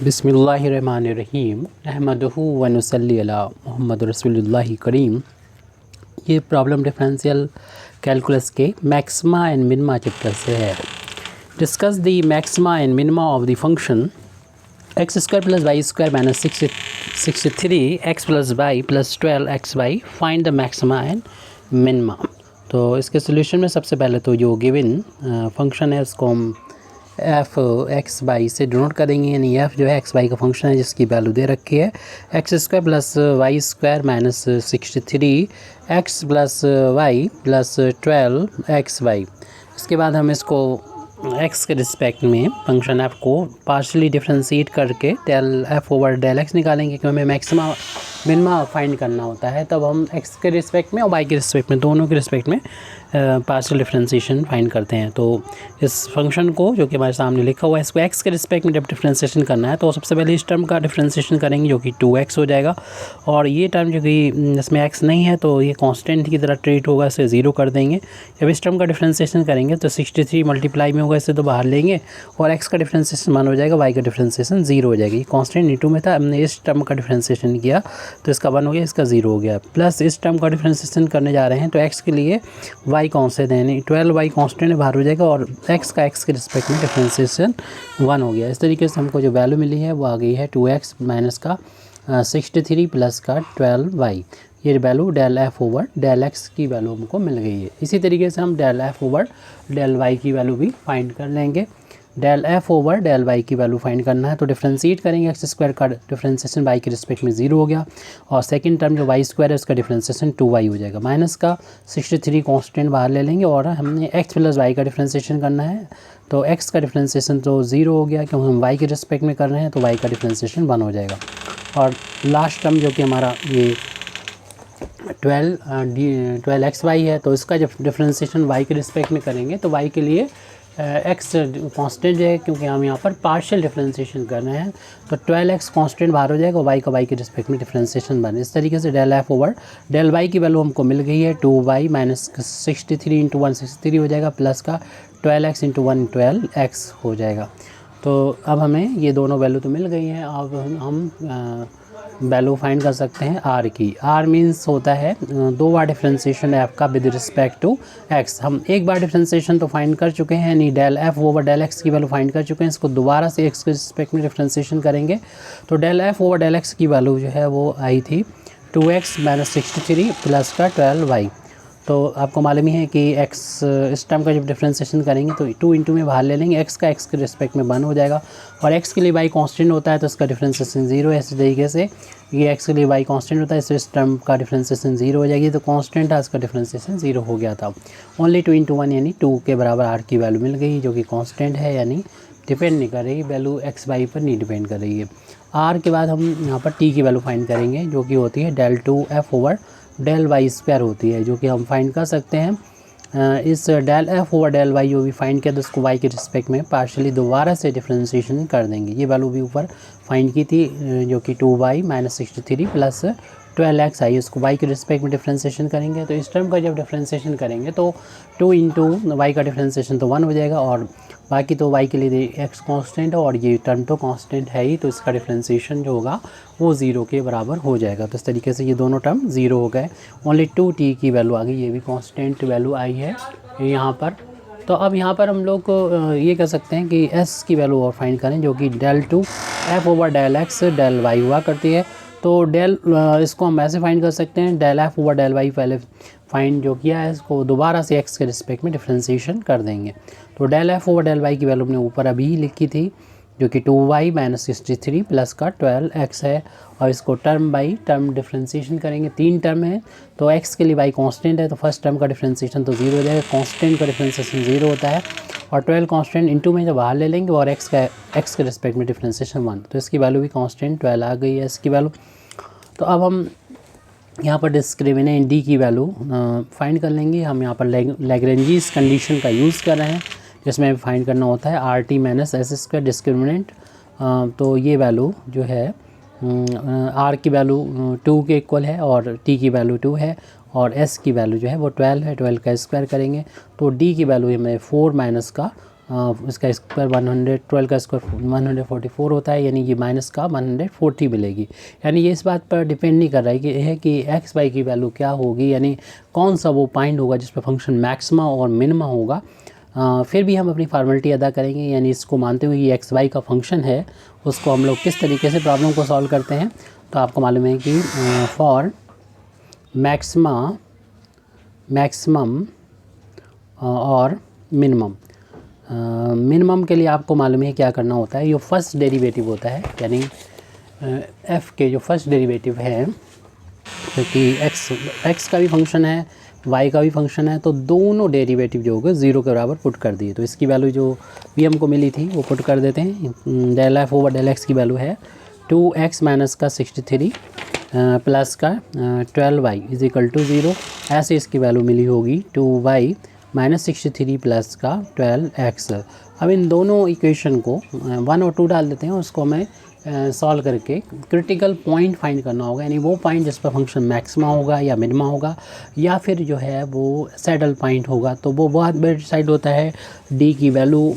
बिस्मिल्लाहिर्रहमानिर्रहीम अहमदुहु व नुसल्ली अला मुहम्मद रसूलुल्लाहि करीम। ये प्रॉब्लम डिफरेंशियल कैलकुलस के मैक्सिमा एंड मिनिमा चैप्टर से है। Discuss the maxima and minima of the function x square plus y square minus 63 x plus y plus 12 x y, find the maxima and minima. तो इसके solution में सबसे पहले तो जो गिवन फंक्शन है उसको हम एफ एक्स वाई से डिनोट करेंगे, यानी एफ जो है एक्स वाई का फंक्शन है जिसकी वैल्यू दे रखी है x square plus y square minus 63 x plus y plus 12 x y. इसके बाद हम इसको एक्स के रिस्पेक्ट में फंक्शन एफ को पार्शली डिफ्रेंशिएट करके del f over del x निकालेंगे, क्योंकि हमें मैक्सिमा मिनिमा फाइंड करना होता है। तब हम एक्स के रिस्पेक्ट में और वाई के रिस्पेक्ट में, दोनों के रिस्पेक्ट में पार्शियल डिफ्रेंशिएशन फाइंड करते हैं। तो इस फंक्शन को जो कि हमारे सामने लिखा हुआ है, इसको एक्स के रिस्पेक्ट में जब डिफ्रेंशिएशन करना है तो सबसे पहले इस टर्म का डिफ्रेंशिएशन करेंगे जो कि 2x हो जाएगा, और ये टर्म जो कि इसमें x नहीं है तो ये कांस्टेंट की तरह ट्रीट होगा, इसे 0 कर देंगे। जब इस टर्म का डिफ्रेंशिएशन करेंगे तो 63 मल्टीप्लाई में होगा, इसे तो बाहर लेंगे और x का डिफ्रेंशिएशन 1 हो जाएगा, y का डिफ्रेंशिएशन 0 हो जाएगा। ये कांस्टेंट नीटू में था, हमने इस टर्म का डिफ्रेंशिएशन किया तो इसका 1 हो गया, इसका 0 हो गया। प्लस इस टर्म का डिफ्रेंशिएशन करने जा रहे हैं तो x के लिए y कांस्टेंट है, यानी 12y कांस्टेंट बाहर हो जाएगा और x का x के रिस्पेक्ट में डिफ्रेंशिएशन 1 हो गया। इस तरीके से हमको जो वैल्यू मिली है वो आ गई है 2x माइनस का 63 प्लस का 12y। ये value del f over del x की वैल्यू हमको मिल गई है। इसी तरीके से हम del f over del y की वैल्यू भी फाइंड कर लेंगे। Del f over del y की वैल्यू फाइंड करना है तो डिफ्रेंशिएट करेंगे, एक्स स्क्वायर का डिफ्रेंशिएशन वाई के रिस्पेक्ट में 0 हो गया, और सेकंड टर्म जो वाई स्क्वायर है उसका डिफ्रेंशिएशन 2y हो जाएगा। माइनस का 63 कांस्टेंट बाहर ले लेंगे, और हमने एक्स प्लस वाई का डिफ्रेंशिएशन करना है तो एक्स का डिफ्रेंशिएशन तो 0 हो गया, क्योंकि हम वाई के रिस्पेक्ट में कर रहे हैं तो वाई का डिफ्रेंशिएशन 1 हो जाएगा। और लास्ट टर्म जो कि हमारा ये 12 एक्स वाई है तो इसका जब डिफ्रेंशिएशन वाई के रिस्पेक्ट में करेंगे तो वाई के लिए एक्स कांस्टेंट है, क्योंकि हम यहाँ पर पार्शियल डिफ्रेंशिएशन कर रहे हैं तो 12x कांस्टेंट बाहर हो जाएगा और वाई का वाई के रिस्पेक्ट में डिफ्रेंशिएशन बने। इस तरीके से del f over del y की वैल्यू हमको मिल गई है 2y माइनस 63 इंटू 163 हो जाएगा, प्लस का 12x इंटू 1 12x हो जाएगा। तो अब हमें ये दोनों वैल्यू तो मिल गई हैं। अब हम वैल्यू फाइंड कर सकते हैं आर की। आर मीन्स होता है 2 बार डिफ्रेंशिएशन एफ का विद रिस्पेक्ट टू एक्स। हम एक बार डिफ्रेंशिएशन तो फाइंड कर चुके हैं, यानी del f over del x की वैल्यू फाइंड कर चुके हैं। इसको दोबारा से एक्स के रिस्पेक्ट में डिफ्रेंशिएशन करेंगे तो del f over del x की वैल्यू जो है वो आई थी 2x माइनस 63 प्लस का 12y। तो आपको मालूम ही है कि x इस टर्म का जब डिफ्रेंशिएशन करेंगे तो 2 इंटू में बाहर ले लेंगे, x का x के रिस्पेक्ट में 1 हो जाएगा, और x के लिए y कांस्टेंट होता है तो इसका डिफ्रेंशिएशन 0 है। इसी तरीके से ये x के लिए y कांस्टेंट होता है, इस टर्म का डिफ्रेंशिएशन 0 हो जाएगी, तो कांस्टेंट था इसका डिफ्रेंशिएशन 0 हो गया था। ओनली 2 इंटू 1 यानी 2 के बराबर r की वैल्यू मिल गई, जो कि कांस्टेंट है, यानी डिपेंड नहीं कर रही, वैल्यू एक्स वाई पर नहीं डिपेंड कर रही है। आर के बाद हम यहाँ पर टी की वैल्यू फाइंड करेंगे जो कि होती है del 2f over del y square होती है, जो कि हम फाइंड कर सकते हैं। इस del f over del y जो भी फाइंड किया तो उसको वाई के रिस्पेक्ट में पार्शियली दोबारा से डिफ्रेंशिएशन कर देंगे। ये वैल्यू भी ऊपर फाइंड की थी जो कि 2y माइनस 63 प्लस 12x आई, उसको y के रिस्पेक्ट में डिफ्रेंशिएशन करेंगे। तो इस टर्म का जब डिफ्रेंशिएशन करेंगे तो 2 इंटू वाई का डिफ्रेंशिएशन तो 1 हो जाएगा, और बाकी तो y के लिए x कांस्टेंट है और ये टर्म तो कांस्टेंट है ही, तो इसका डिफ्रेंशिएशन जो होगा वो 0 के बराबर हो जाएगा। तो इस तरीके से ये दोनों टर्म 0 हो गए। ओनली 2t की वैल्यू आ गई, ये भी कांस्टेंट वैल्यू आई है यहाँ पर। तो अब यहाँ पर हम लोग ये कर सकते हैं कि s की वैल्यू और फाइंड करें, जो कि del 2f over del x del y हुआ करती है। तो डेल इसको हम ऐसे फाइंड कर सकते हैं, del f over del y पहले फाइंड जो किया है इसको दोबारा से एक्स के रिस्पेक्ट में डिफ्रेंशिएशन कर देंगे। तो del f over del y की वैल्यू हमने ऊपर अभी ही लिखी थी जो कि 2y माइनस 63 प्लस का 12x है, और इसको टर्म बाई टर्म डिफ्रेंशिएशन करेंगे। 3 टर्म है तो x के लिए y कांस्टेंट है तो फर्स्ट टर्म का डिफ्रेंशिएशन तो 0 हो जाएगा, कांस्टेंट का डिफ्रेंशिएशन 0 होता है, और 12 कांस्टेंट इंटू में जब बाहर ले लेंगे और x के रिस्पेक्ट में डिफ्रेंशिएशन 1, तो इसकी वैल्यू भी कांस्टेंट 12 आ गई है इसकी वैल्यू। तो अब हम यहाँ पर डिस्क्रिमिनेंट डी की वैल्यू फाइंड कर लेंगे। हम यहाँ पर लैग्रेंजीज कंडीशन का यूज़ कर रहे हैं, जिसमें फाइंड करना होता है R T minus S square discriminant. तो ये वैल्यू जो है आर की वैल्यू 2 के इक्वल है और टी की वैल्यू 2 है, और एस की वैल्यू जो है वो 12 है, 12 का स्क्वायर करेंगे तो डी की वैल्यू हमें 4 माइनस का इसका स्क्वायर 112 का स्क्वायर 144 होता है, यानी ये माइनस का 140 मिलेगी। यानी ये इस बात पर डिपेंड नहीं कर रहा है कि एक्स वाई की वैल्यू क्या होगी, यानी कौन सा वो पॉइंट होगा जिस पर फंक्शन मैक्सिमा और मिनिमा होगा। फिर भी हम अपनी फॉर्मेलिटी अदा करेंगे, यानी इसको मानते हुए कि एक्स वाई का फंक्शन है, उसको हम लोग किस तरीके से प्रॉब्लम को सॉल्व करते हैं। तो आपको मालूम है कि फॉर मैक्सिमम और मिनिमम, मिनिमम के लिए आपको मालूम है क्या करना होता है। जो फर्स्ट डेरिवेटिव होता है, यानी f के जो फर्स्ट डेरिवेटिव है, क्योंकि x का भी फंक्शन है y का भी फंक्शन है, तो दोनों डेरिवेटिव जो होगा 0 के बराबर पुट कर दिए। तो इसकी वैल्यू जो भी हमको मिली थी वो पुट कर देते हैं। Del f over del x की वैल्यू है 2x माइनस का 63 प्लस का 12y इज इक्वल टू 0। ऐसे इसकी वैल्यू मिली होगी 2y माइनस 63 प्लस का 12x। अब इन दोनों इक्वेशन को 1 और 2 डाल देते हैं, उसको हमें सॉल्व करके क्रिटिकल पॉइंट फाइंड करना होगा, यानी वो पॉइंट जिस पर फंक्शन मैक्सिमा होगा या मिनिमा होगा, या फिर जो है वो सैडल पॉइंट होगा। तो वो बहुत बड़ा डिसाइड होता है, डी की वैल्यू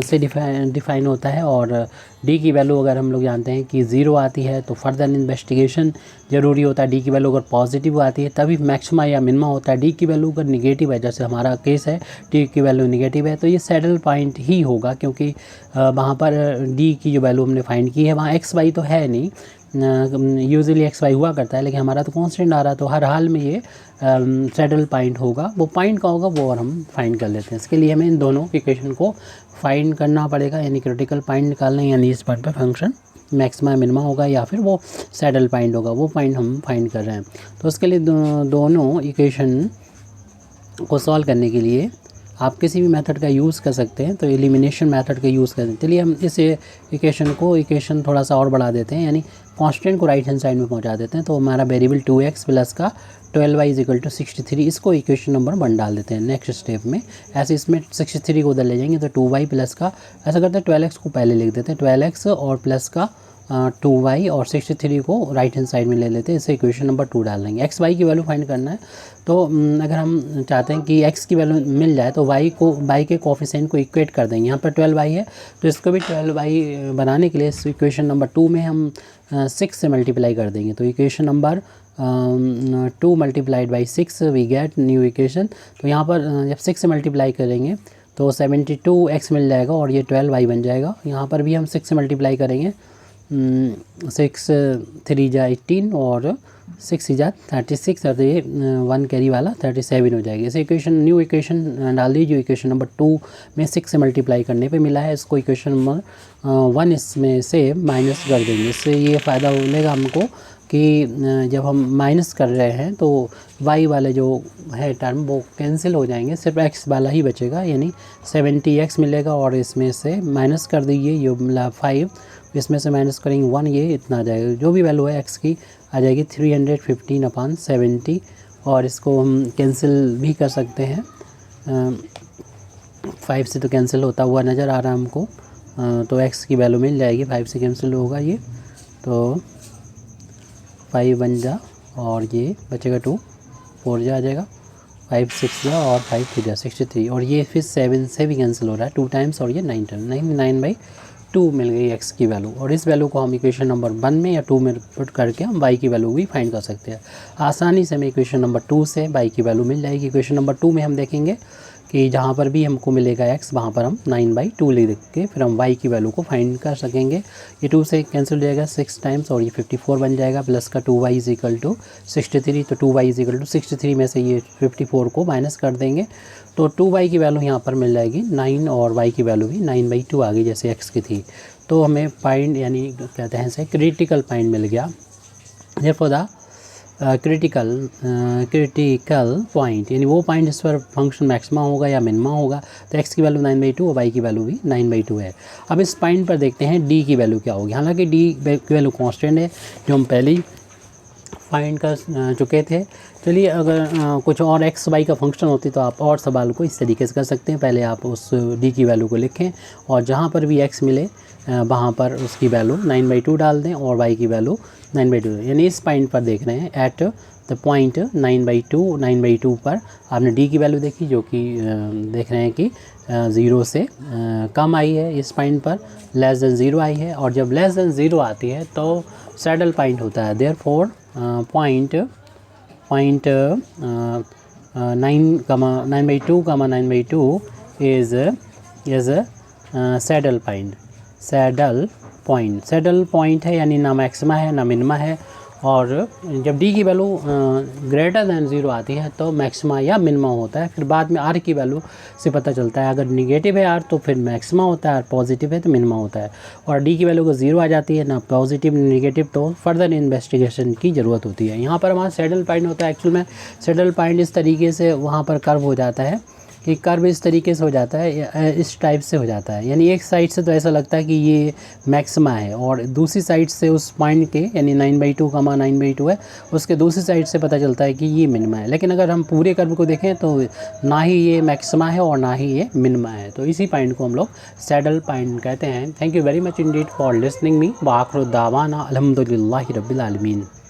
से डिफाइन होता है। और डी की वैल्यू अगर हम लोग जानते हैं कि 0 आती है तो फर्दर इन्वेस्टिगेशन ज़रूरी होता है। डी की वैल्यू अगर पॉजिटिव आती है तभी मैक्सिमा या मिनिमा होता है। डी की वैल्यू अगर निगेटिव है, जैसे हमारा केस है, डी की वैल्यू निगेटिव है, तो ये सैडल पॉइंट ही होगा, क्योंकि वहाँ पर डी की जो वैल्यू हमने फाइंड की है वहाँ एक्स वाई तो है नहीं। यूजुअली एक्स वाई हुआ करता है, लेकिन हमारा तो कांस्टेंट आ रहा है, तो हर हाल में ये सैडल पॉइंट होगा। वो पॉइंट का होगा वो और हम फाइंड कर लेते हैं। इसके लिए हमें इन दोनों इक्वेशन को फाइंड करना पड़ेगा, यानी क्रिटिकल पॉइंट निकालना, यानी इस पॉइंट पर फंक्शन मैक्सिमा मिनिमा होगा या फिर वो सैडल पॉइंट होगा, वो पॉइंट हम फाइंड कर रहे हैं। तो उसके लिए दोनों इक्वेशन को सॉल्व करने के लिए आप किसी भी मेथड का यूज़ कर सकते हैं। तो एलिमिनेशन मेथड का यूज़ करते हैं। चलिए हम इस इक्वेशन थोड़ा सा और बढ़ा देते हैं, यानी कांस्टेंट को राइट हैंड साइड में पहुंचा देते हैं। तो हमारा वेरिएबल 2x प्लस का 12y इज इक्वल टू 63, इसको इक्वेशन नंबर 1 डाल देते हैं नेक्स्ट स्टेप में। ऐसे इसमें 63 को उधर ले जाएंगे, तो 2y प्लस का, ऐसा करते हैं 12x को पहले लिख देते हैं, 12x और प्लस का 2y और 63 को राइट हैंड साइड में ले लेते हैं। इसे इक्वेशन नंबर 2 डाल देंगे। एक्स वाई की वैल्यू फाइंड करना है, तो अगर हम चाहते हैं कि x की वैल्यू मिल जाए तो y के कोफिशिएंट को इक्वेट कर देंगे। यहाँ पर 12y है तो इसको भी 12y बनाने के लिए इस इक्वेशन नंबर 2 में हम 6 से मल्टीप्लाई कर देंगे। तो equation number 2 multiplied by 6 we get new equation. तो यहाँ पर जब 6 से मल्टीप्लाई करेंगे तो 72x मिल जाएगा और ये 12y बन जाएगा। यहाँ पर भी हम 6 से मल्टीप्लाई करेंगे, 6 3 जा 18 और 6 जा 36 और ये 1 कैरी वाला 37 हो जाएगी। इसे न्यू इक्वेशन डाल दी, जो इक्वेशन नंबर 2 में 6 से मल्टीप्लाई करने पे मिला है। इसको इक्वेशन नंबर 1 इसमें से माइनस कर देंगे। इससे ये फ़ायदा मिलेगा हमको कि जब हम माइनस कर रहे हैं तो y वाले जो है टर्म वो कैंसिल हो जाएंगे, सिर्फ x वाला ही बचेगा, यानी 70x मिलेगा। और इसमें से माइनस कर दीजिए, ये मिला 5, इसमें से माइनस करेंगे 1, ये इतना आ जाएगा। जो भी वैल्यू है x की आ जाएगी 315/70, और इसको हम कैंसिल भी कर सकते हैं। 5 से तो कैंसिल होता हुआ नज़र आ रहा है हमको, तो x की वैल्यू मिल जाएगी, 5 से कैंसिल होगा ये, तो 5 बन जा और ये बचेगा 2, 4 जा आ जाएगा, 5 6 जा और 5 3 जा 63, और ये फिर 7 से भी कैंसिल हो रहा है 2 टाइम्स, और ये 9/2 मिल गई x की वैल्यू। और इस वैल्यू को हम इक्वेशन नंबर 1 में या 2 में पुट करके हम y की वैल्यू भी फाइंड कर सकते हैं आसानी से। हमें इक्वेशन नंबर 2 से y की वैल्यू मिल जाएगी। इक्वेशन नंबर 2 में हम देखेंगे कि जहाँ पर भी हमको मिलेगा x, वहाँ पर हम 9/2 लिख के फिर हम y की वैल्यू को फाइंड कर सकेंगे। ये 2 से कैंसिल हो जाएगा 6 टाइम्स और ये 54 बन जाएगा, प्लस का 2y इज इक्वल टू 63। तो 2y इज इक्वल टू 63 में से ये 54 को माइनस कर देंगे, तो 2y की वैल्यू यहाँ पर मिल जाएगी 9, और y की वैल्यू भी 9/2 आ गई जैसे x की थी। तो हमें पॉइंट, यानी कहते हैं इसे क्रिटिकल पॉइंट मिल गया। देयरफॉर द क्रिटिकल पॉइंट, यानी वो पॉइंट जिस पर फंक्शन मैक्सिमा होगा या मिनिमा होगा, तो x की वैल्यू 9/2 और y की वैल्यू भी 9/2 है। अब इस पॉइंट पर देखते हैं d की वैल्यू क्या होगी। हालांकि d की वैल्यू कांस्टेंट है जो हम पहले ही फाइंड कर चुके थे। चलिए अगर कुछ और x y का फंक्शन होती तो आप और सवाल को इस तरीके से कर सकते हैं। पहले आप उस d की वैल्यू को लिखें और जहाँ पर भी x मिले वहाँ पर उसकी वैल्यू 9/2 डाल दें और y की वैल्यू 9/2, यानी इस पॉइंट पर देख रहे हैं एट द पॉइंट 9/2 पर आपने d की वैल्यू देखी जो कि देख रहे हैं कि 0 से कम आई है, इस पॉइंट पर लेस देन 0 आई है, और जब लेस देन 0 आती है तो सैडल पॉइंट होता है। Therefore point 9/2 is saddle point है, यानी ना मैक्सिमा है ना मिनिमा है। और जब d की वैल्यू ग्रेटर दैन 0 आती है तो मैक्सिमा या मिनिमा होता है। फिर बाद में r की वैल्यू से पता चलता है, अगर निगेटिव है r तो फिर मैक्सिमा होता है, और पॉजिटिव है तो मिनिमा होता है। और d की वैल्यू को 0 आ जाती है, ना पॉजिटिव ना निगेटिव, तो फर्दर इन्वेस्टिगेशन की ज़रूरत होती है। यहाँ पर हमारा सैडल पॉइंट होता है। एक्चुअल में सैडल पॉइंट इस तरीके से वहाँ पर कर्व हो जाता है कि कर्व इस तरीके से हो जाता है, इस टाइप से हो जाता है, यानी एक साइड से तो ऐसा लगता है कि ये मैक्सिमा है, और दूसरी साइड से उस पॉइंट के यानी 9/2 है, उसके दूसरी साइड से पता चलता है कि ये मिनिमा है। लेकिन अगर हम पूरे कर्व को देखें तो ना ही ये मैक्सिमा है और ना ही ये मिनिमा है, तो इसी पॉइंट को हम लोग सैडल पॉइंट कहते हैं। Thank you very much Indeed for listening me. व आखिर दावाना अल्हम्दुलिल्लाहि रब्बिल आलमीन।